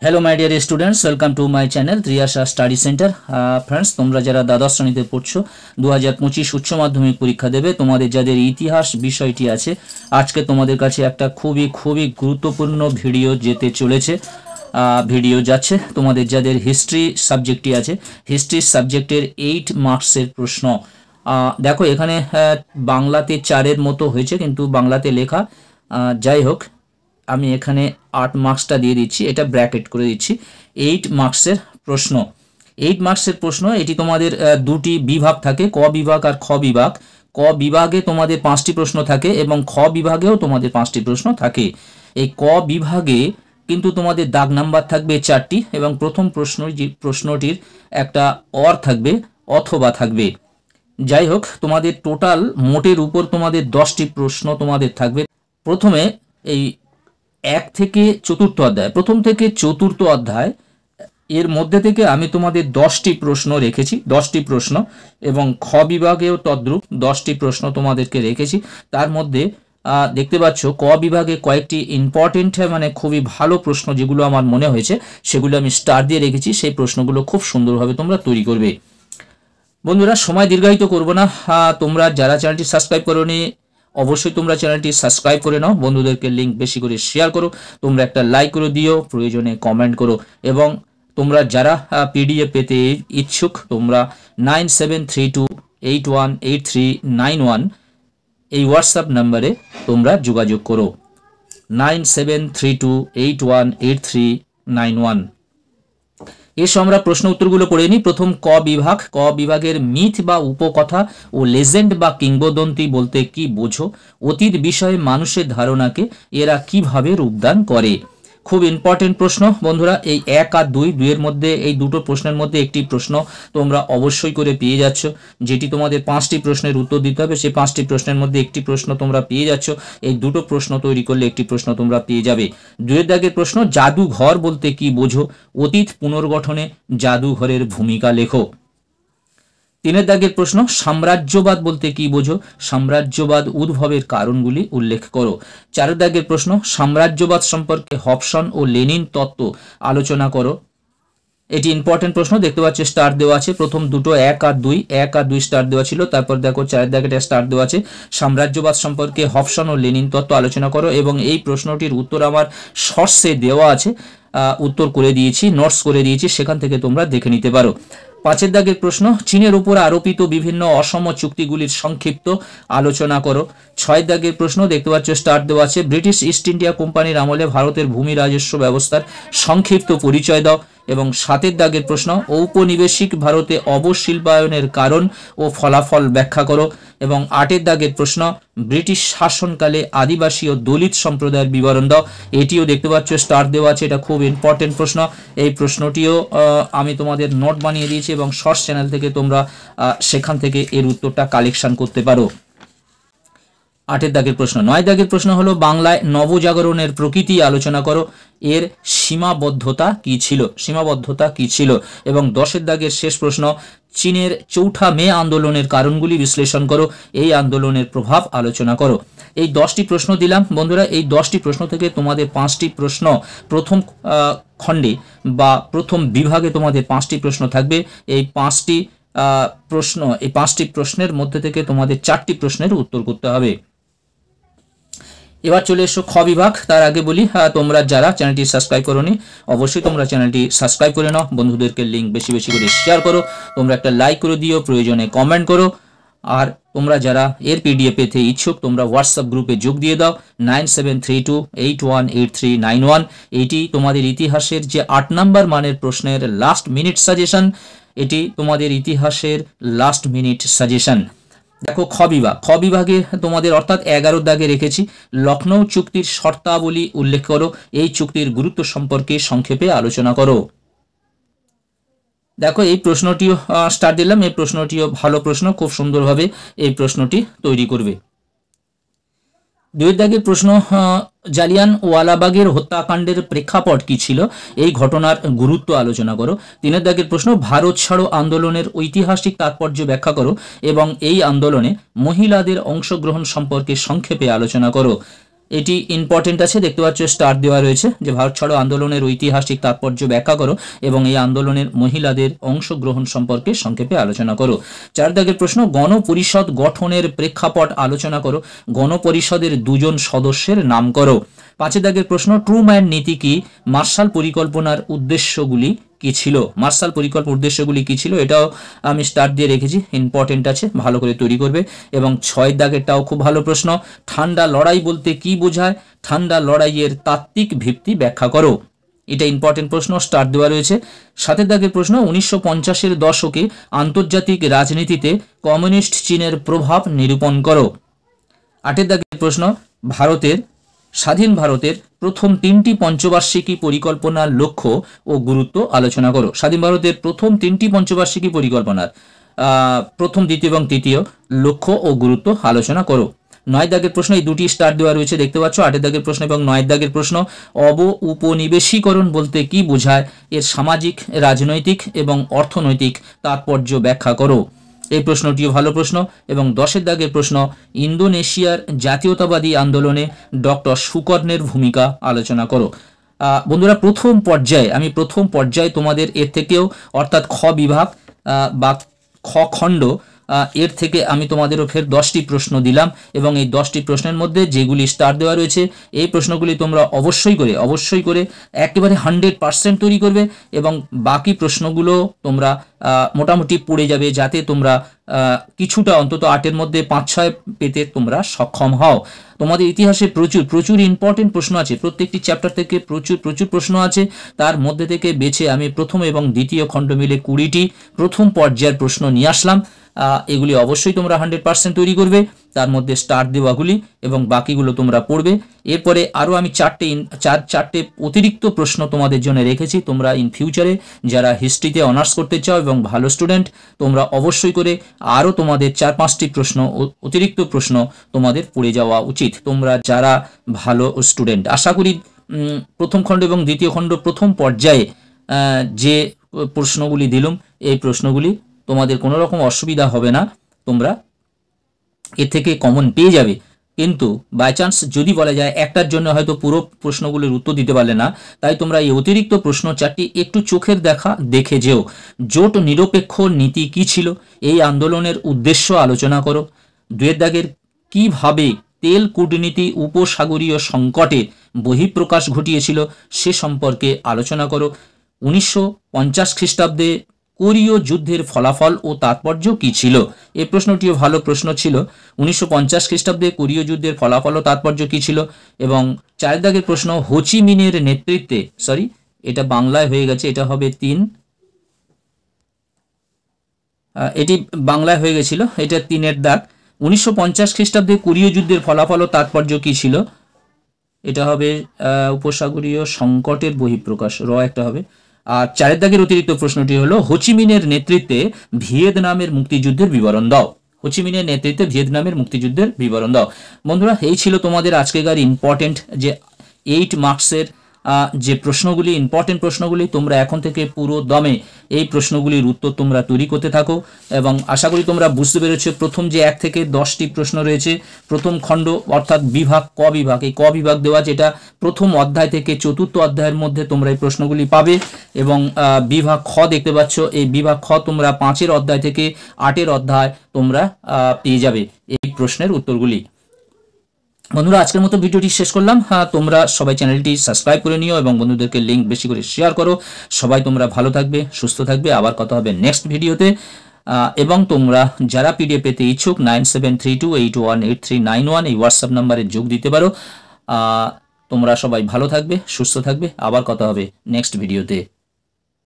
Hello my dear students, welcome to my channel Triyasha study centre. Friends, তোমরা যারা দ্বাদশ শ্রেণীতে পড়ছো 2025 উচ্চ মাধ্যমিক পরীক্ষা দেবে, তোমাদের যাদের ইতিহাস বিষয়টি আছে, আজকে তোমাদের কাছে একটা খুবই গুরুত্বপূর্ণ ভিডিও যেতে চলেছে। ভিডিও যাচ্ছে তোমাদের যাদের হিস্ট্রি সাবজেক্টটি আছে, হিস্ট্রি সাবজেক্টের 8 মার্কসের প্রশ্ন। দেখো এখানে বাংলাতে 4-এর মতো হয়েছে, কিন্তু বাংলাতে লেখা, যাই হোক আমি এখানে 8 মার্কসটা দিয়ে দিচ্ছি, এটা ব্র্যাকেট করে দিচ্ছি। 8 মার্কসের প্রশ্ন, 8 মার্কসের প্রশ্ন। এটি তোমাদের দুটি বিভাগ থাকে, ক বিভাগ আর খ বিভাগ। ক বিভাগে তোমাদের 5টি প্রশ্ন থাকে এবং খ বিভাগেও তোমাদের 5টি প্রশ্ন থাকে। এই ক বিভাগে কিন্তু তোমাদের দাগ নাম্বার থাকবে 4টি এবং প্রথম প্রশ্নটির একটা অর থাকবে অথবা থাকবে। যাই হোক, তোমাদের টোটাল মোটের উপর তোমাদের 10টি প্রশ্ন তোমাদের থাকবে। প্রথমে এই 1 থেকে 4র্থ অধ্যায়, প্রথম থেকে 4র্থ অধ্যায় এর মধ্যে থেকে আমি তোমাদের 10টি প্রশ্ন রেখেছি, 10টি প্রশ্ন, এবং খ বিভাগেও তদ্রূপ 10টি প্রশ্ন তোমাদেরকে রেখেছি। তার মধ্যে দেখতে পাচ্ছ ক বিভাগে কয়েকটি ইম্পর্টেন্ট মানে খুবই ভালো প্রশ্ন যেগুলো আমার মনে হয়েছে সেগুলো আমি স্টার দিয়ে রেখেছি। সেই প্রশ্নগুলো খুব সুন্দরভাবে তোমরা তৈরি করবে। বন্ধুরা, সময় দীর্ঘায়িত করব না, তোমরা যারা চ্যানেলটি সাবস্ক্রাইব করোনি অবশ্যই তোমরা চ্যানেলটি সাবস্ক্রাইব করে নাও, বন্ধুদেরকে লিঙ্ক বেশি করে শেয়ার করো, তোমরা একটা লাইক করে দিও, প্রয়োজনে কমেন্ট করো, এবং তোমরা যারা পিডিএফ পেতে ইচ্ছুক তোমরা 9732818391 এই হোয়াটসঅ্যাপ নাম্বারে তোমরা যোগাযোগ করো, 9732818391। এসো আমরা প্রশ্ন উত্তরগুলো পড়ে নিই। প্রথম ক বিভাগ, ক বিভাগের মিথ বা উপকথা ও লেজেন্ড বা কিংবদন্তি বলতে কি বোঝো? অতীত বিষয়ে মানুষের ধারণাকে এরা কিভাবে রূপদান করে? খুব ইম্পর্টেন্ট প্রশ্ন বন্ধুরা। এই 1 আর 2, 2-এর মধ্যে এই দুটো প্রশ্নের মধ্যে একটি প্রশ্ন তোমরা অবশ্যই করে পেয়ে যাচ্ছ, যেটি তোমাদের 5টি প্রশ্নের উত্তর দিতে হবে। সেই 5টি প্রশ্নের মধ্যে একটি প্রশ্ন তোমরা পেয়ে যাচ্ছ, এই দুটো প্রশ্ন তৈরি করলে একটি প্রশ্ন তোমরা পেয়ে যাবে। 2-এর দাগের প্রশ্ন, জাদুঘর বলতে কি বোঝো? অতীত পুনর্গঠনে জাদুঘরের ভূমিকা লেখো। 3-এর দাগের প্রশ্ন, সাম্রাজ্যবাদ বলতে কি বোঝো? সাম্রাজ্যবাদ উদ্ভবের কারণগুলি উল্লেখ করো। 4-এর দাগের প্রশ্ন, সাম্রাজ্যবাদ সম্পর্কে হবসন ও লেনিন তত্ত্ব আলোচনা করো। এটি ইম্পর্টেন্ট প্রশ্ন, দেখতে পাচ্ছ স্টার দেওয়া আছে। প্রথম দুটো 1 আর 2 স্টার দেওয়া ছিল, তারপর দেখো 4-এর দাগেটা স্টার দেওয়া আছে। সাম্রাজ্যবাদ সম্পর্কে হবসন ও লেনিন তত্ত্ব আলোচনা করো, এবং এই প্রশ্নটির উত্তর আমার শর্টসে দেওয়া আছে, উত্তর করে দিয়েছি, নোটস করে দিয়েছি, সেখান থেকে তোমরা দেখে নিতে পারো। 5-এর দাগের প্রশ্ন, চীনের উপর আরোপিত বিভিন্ন অসম চুক্তিগুলির সংক্ষিপ্ত আলোচনা করো। 6-এর দাগের প্রশ্ন, দেখতে পাচ্ছ স্টার দেওয়া আছে, ব্রিটিশ ইস্ট ইন্ডিয়া কোম্পানির আমলে ভারতের ভূমি রাজস্ব ব্যবস্থার সংক্ষিপ্ত পরিচয় দাও। এবং 7-এর দাগের প্রশ্ন, ঔপনিবেশিক ভারতে অবশিল্পায়নের কারণ ও ফলাফল ব্যাখ্যা করো। এবং 8-এর দাগের প্রশ্ন, ব্রিটিশ শাসনকালে আদিবাসী ও দলিত সম্প্রদায়ের বিবরণ দাও। এটিও দেখতে পাচ্ছ স্টার দেওয়া আছে, এটা খুব ইম্পর্টেন্ট প্রশ্ন। এই প্রশ্নটিও আমি তোমাদের নোট বানিয়ে দিয়েছি এবং শর্টস চ্যানেল থেকে তোমরা সেখান থেকে এর উত্তরটা কালেকশন করতে পারো। 8-এর দাগের প্রশ্ন। 9 দাগের প্রশ্ন হলো, বাংলায় নবজাগরণের প্রকৃতি আলোচনা করো, এর সীমাবদ্ধতা কি ছিল? সীমাবদ্ধতা কি ছিল? এবং 10-এর দাগের শেষ প্রশ্ন, চীনের চৌঠা মে আন্দোলনের কারণগুলি বিশ্লেষণ করো, এই আন্দোলনের প্রভাব আলোচনা করো। এই 10টি প্রশ্ন দিলাম বন্ধুরা। এই 10টি প্রশ্ন থেকে তোমাদের 5টি প্রশ্ন প্রথম খণ্ডে বা প্রথম বিভাগে তোমাদের 5টি প্রশ্ন থাকবে। এই 5টি প্রশ্নের মধ্যে থেকে তোমাদের 4টি প্রশ্নের উত্তর করতে হবে। এবার চলে এসো খ বিভাগ। তার আগে বলি, তোমরা যারা চ্যানেলটি সাবস্ক্রাইব করোনি অবশ্যই তোমরা চ্যানেলটি সাবস্ক্রাইব করে নাও, বন্ধুদেরকে লিঙ্ক বেশি করে শেয়ার করো, তোমরা একটা লাইক করে দিও, প্রয়োজনে কমেন্ট করো। আর তোমরা যারা এর পিডিএফ পেতে ইচ্ছুক তোমরা হোয়াটসঅ্যাপ গ্রুপে যোগ দিয়ে দাও, 9732818391। এটি তোমাদের ইতিহাসের যে 8 নম্বর মানের প্রশ্নের লাস্ট মিনিট সাজেশন, এটি তোমাদের ইতিহাসের লাস্ট মিনিট সাজেশন। দেখো খ বিভাগ, খ বিভাগে তোমাদের অর্থাৎ 11 দাগে রেখেছি, লখনৌ চুক্তির শর্তাবলী উল্লেখ করো, এই চুক্তির গুরুত্ব সম্পর্কে সংক্ষেপে আলোচনা করো। দেখো এই প্রশ্নটিও স্টার দিলাম, এই প্রশ্নটিও ভালো প্রশ্ন, খুব সুন্দরভাবে এই প্রশ্নটি তৈরি করবে। 2-এর দাগের প্রশ্ন, জালিয়ানওয়ালাবাগের হত্যাকাণ্ডের প্রেক্ষাপট কি ছিল, এই ঘটনার গুরুত্ব আলোচনা করো। 3-এর দাগের প্রশ্ন, ভারত ছাড়ো আন্দোলনের ঐতিহাসিক তাৎপর্য ব্যাখ্যা করো এবং এই আন্দোলনে মহিলাদের অংশগ্রহণ সম্পর্কে সংক্ষেপে আলোচনা করো। এটি ইম্পর্টেন্ট আছে, দেখতে পাচ্ছ স্টার দেওয়া রয়েছে যে ভারত ছাড়ো আন্দোলনের ঐতিহাসিক তাৎপর্য ব্যাখ্যা করো এবং এই আন্দোলনের মহিলাদের অংশগ্রহণ সম্পর্কে সংক্ষেপে আলোচনা করো। 4 দাগের প্রশ্ন, গণপরিষদ গঠনের প্রেক্ষাপট আলোচনা করো, গণপরিষদের 2 জন সদস্যের নাম করো। 5 দাগের প্রশ্ন, ট্রুম্যান নীতি কি, মার্শাল পরিকল্পনার উদ্দেশ্যগুলি কি ছিল, মার্শাল পরিকল্পনার উদ্দেশ্যগুলি কি ছিল, এটাও আমি স্টার দিয়ে রেখেছি, ইম্পর্টেন্ট আছে, ভালো করে তৈরি করবে। এবং 6 দাগেরটাও খুব ভালো প্রশ্ন, ঠান্ডা লড়াই বলতে কি বোঝায়, ঠান্ডা লড়াইয়ের তাত্ত্বিক ভিত্তি ব্যাখ্যা করো। এটা ইম্পর্টেন্ট প্রশ্ন, স্টার দেওয়া রয়েছে। 7 দাগের প্রশ্ন, 1950-এর দশকে আন্তর্জাতিক রাজনীতিতে কমিউনিস্ট চীনের প্রভাব নিরূপণ করো। 8 দাগের প্রশ্ন, স্বাধীন ভারতের প্রথম 3টি পঞ্চবার্ষিকী পরিকল্পনার লক্ষ্য ও গুরুত্ব আলোচনা করো। স্বাধীন ভারতের প্রথম 3টি পঞ্চবার্ষিকী পরিকল্পনার প্রথম, দ্বিতীয় এবং তৃতীয় লক্ষ্য ও গুরুত্ব আলোচনা করো। 9 দাগের প্রশ্ন, এই 2টি স্টার দেওয়া রয়েছে দেখতে পাচ্ছ। 8 দাগের প্রশ্ন এবং 9 দাগের প্রশ্ন, উপনিবেশীকরণ বলতে কি বোঝায়, এর সামাজিক, রাজনৈতিক এবং অর্থনৈতিক তাৎপর্য ব্যাখ্যা করো। এই প্রশ্নটিও ভালো প্রশ্ন। এবং 10 দাগের প্রশ্ন, ইন্দোনেশিয়ার জাতীয়তাবাদী আন্দোলনে ডক্টর সুকর্ণের ভূমিকা আলোচনা করো। বন্ধুরা, প্রথম পর্যায়ে তোমাদের এর থেকেও অর্থাৎ খ বিভাগ বা খ খণ্ড, এর থেকে আমি তোমাদেরও ফের 10টি প্রশ্ন দিলাম এবং এই 10টি প্রশ্নের মধ্যে যেগুলি স্টার দেওয়া রয়েছে এই প্রশ্নগুলি তোমরা অবশ্যই করে একেবারে 100% তৈরি করবে এবং বাকি প্রশ্নগুলো তোমরা মোটামুটি পড়ে যাবে, যাতে তোমরা কিছুটা অন্তত 8-এর মধ্যে 5-6 পেতে তোমরা সক্ষম হও। তোমাদের ইতিহাসে প্রচুর ইম্পর্টেন্ট প্রশ্ন আছে, প্রত্যেকটি চ্যাপ্টার থেকে প্রচুর প্রশ্ন আছে, তার মধ্যে থেকে বেছে আমি প্রথম এবং দ্বিতীয় খণ্ড মিলে 20টি প্রথম পর্যায়ের প্রশ্ন নিয়ে আসলাম। এগুলি অবশ্যই তোমরা 100% তৈরি করবে, তার মধ্যে স্টার দেওয়াগুলি, এবং বাকিগুলো তোমরা পড়বে। এরপরে আরও আমি চারটে অতিরিক্ত প্রশ্ন তোমাদের জন্য রেখেছি। তোমরা ইন ফিউচারে যারা হিস্ট্রিতে অনার্স করতে চাও এবং ভালো স্টুডেন্ট, তোমরা অবশ্যই করে আরও তোমাদের 4-5টি প্রশ্ন, অতিরিক্ত প্রশ্ন তোমাদের পড়ে যাওয়া উচিত, তোমরা যারা ভালো স্টুডেন্ট। আশা করি প্রথম খণ্ড এবং দ্বিতীয় খণ্ড প্রথম পর্যায়ে যে প্রশ্নগুলি দিলাম, এই প্রশ্নগুলি তোমাদের কোনো রকম অসুবিধা হবে না, তোমরা এর থেকে কমন পেয়ে যাবে। কিন্তু বাই চান্স যদি বলা যায় একটার জন্য হয়তো পুরো প্রশ্নগুলির উত্তর দিতে পারলে না, তাই তোমরা এই অতিরিক্ত প্রশ্ন 4টি একটু চোখের দেখে যেও। জোট নিরপেক্ষ নীতি কি ছিল, এই আন্দোলনের উদ্দেশ্য আলোচনা করো। 2 দাগের, কিভাবে তেল কূটনীতি উপসাগরীয় সংকটে বহিঃপ্রকাশ ঘটিয়েছিল সে সম্পর্কে আলোচনা করো। 1950 খ্রিস্টাব্দে কোরীয় যুদ্ধের ফলাফল ও তাৎপর্য কি ছিল, এই প্রশ্নটিও ভালো প্রশ্ন ছিল। 1950 খ্রিস্টাব্দে কোরীয় যুদ্ধের ফলাফল ও তাৎপর্য কি ছিল। এবং 4 দাগের প্রশ্ন, হোচি মিনের নেতৃত্বে, এটা বাংলায় হয়ে গেছে, এটা হবে 3, এটি বাংলায় হয়ে গেছিল, এটা 3-এর দাগ। 1950 খ্রিস্টাব্দে কোরীয় যুদ্ধের ফলাফল ও তাৎপর্য কি ছিল, এটা হবে উপসাগরীয় সংকটের বহিঃপ্রকাশ, একটা হবে। আর 4 দাগের অতিরিক্ত প্রশ্নটি হলো, হোচিমিনের নেতৃত্বে ভিয়েতনামের মুক্তিযুদ্ধের বিবরণ দাও। হোচিমিনের নেতৃত্বে ভিয়েতনামের মুক্তিযুদ্ধের বিবরণ দাও। বন্ধুরা, এই ছিল তোমাদের আজকেকার ইম্পর্টেন্ট যে 8 মার্কসের যে প্রশ্নগুলি, ইম্পর্টেন্ট প্রশ্নগুলি, তোমরা এখন থেকে পুরো দমে এই প্রশ্নগুলির উত্তর তোমরা তৈরি করতে থাকো। এবং আশা করি তোমরা বুঝতে পেরেছো প্রথম যে 1 থেকে 10টি প্রশ্ন রয়েছে প্রথম খণ্ড অর্থাৎ বিভাগ ক বিভাগ, এই ক বিভাগ দেওয়া যেটা প্রথম অধ্যায় থেকে 4র্থ অধ্যায়ের মধ্যে তোমরা এই প্রশ্নগুলি পাবে। এবং বিভাগ খ দেখতে পাচ্ছ, এই বিভাগ খ তোমরা 5-এর অধ্যায় থেকে 8-এর অধ্যায় তোমরা পেয়ে যাবে এই প্রশ্নের উত্তরগুলি। বন্ধুরা, আজকের মতো ভিডিওটি শেষ করলাম। তোমরা সবাই চ্যানেলটি সাবস্ক্রাইব করে নিও এবং বন্ধুদেরকে লিঙ্ক বেশি করে শেয়ার করো। সবাই তোমরা ভালো থাকবে, সুস্থ থাকবে, আবার কথা হবে নেক্সট ভিডিওতে। এবং তোমরা যারা পিডিএফ পেতে ইচ্ছুক 9732818391 এই হোয়াটসঅ্যাপ নাম্বারে যোগ দিতে পারো। তোমরা সবাই ভালো থাকবে, সুস্থ থাকবে, আবার কথা হবে নেক্সট ভিডিওতে।